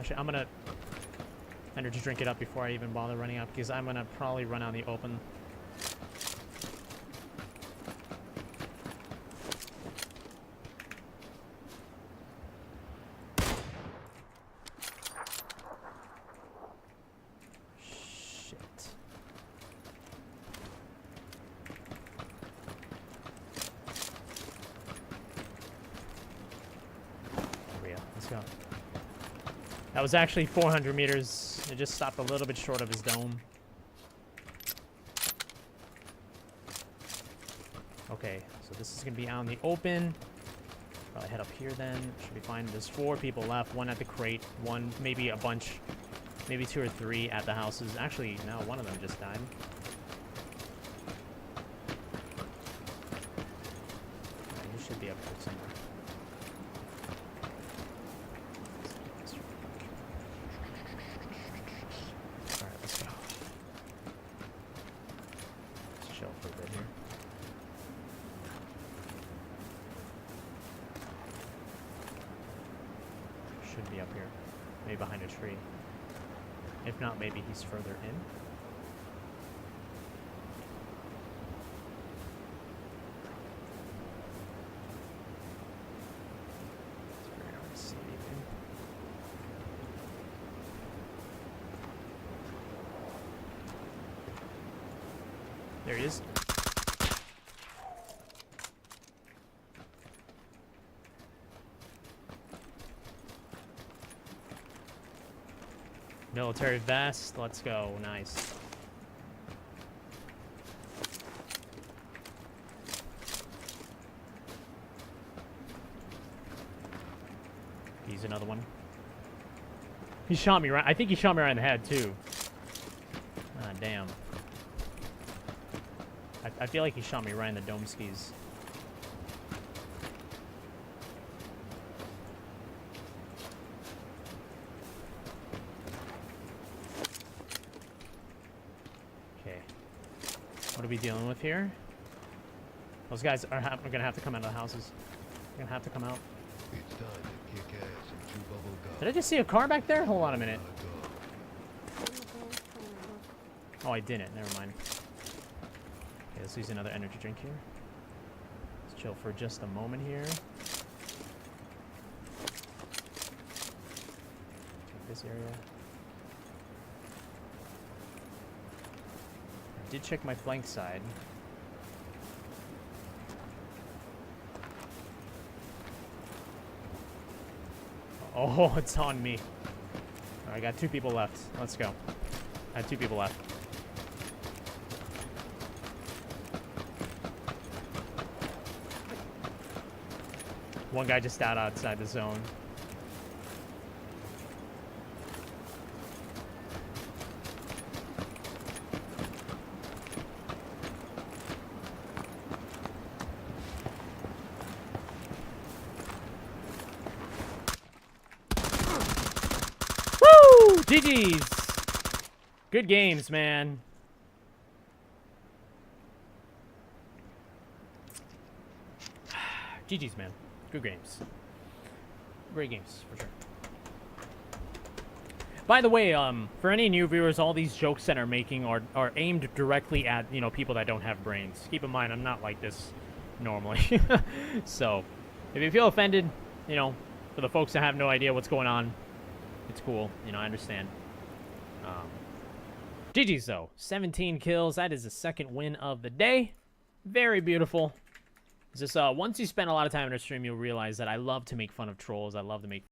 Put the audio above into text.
Actually, I'm gonna energy drink it up before I even bother running up, because I'm gonna probably run out in the open. Let's go. That was actually 400 meters. It just stopped a little bit short of his dome. Okay, so this is going to be out in the open. Probably head up here then. Should be fine. There's 4 people left. 1 at the crate. 1, maybe a bunch. Maybe 2 or 3 at the houses. Actually, no, 1 of them just died. Right, he should be up here somewhere. For a bit here. Should be up here. Maybe behind a tree. If not, maybe he's further in. It's very hard to see anything. There he is. Military vest. Let's go. Nice. He's another one. He shot me right. I think he shot me right in the head too. Ah, damn. I feel like he shot me right in the dome skis. Okay. What are we dealing with here? Those guys are gonna have to come out of the houses. They're gonna have to come out. It's time to kick ass and chew bubble gum. Did I just see a car back there? Hold on a minute. Oh, I didn't. Never mind. Okay, let's use another energy drink here. Let's chill for just a moment here. Check this area. I did check my flank side. Oh, it's on me. Alright, I got 2 people left. Let's go. I have 2 people left. One guy just out outside the zone. Woo! GG's. Good games, man. GG's, man. Good games. Great games, for sure. By the way, for any new viewers, all these jokes that I'm making are aimed directly at, you know, people that don't have brains. Keep in mind, I'm not like this normally. So, if you feel offended, you know, for the folks that have no idea what's going on, it's cool. You know, I understand. GG's, though. 17 kills. That is the 2nd win of the day. Very beautiful. Just once you spend a lot of time in a stream, you'll realize that I love to make fun of trolls. I love to make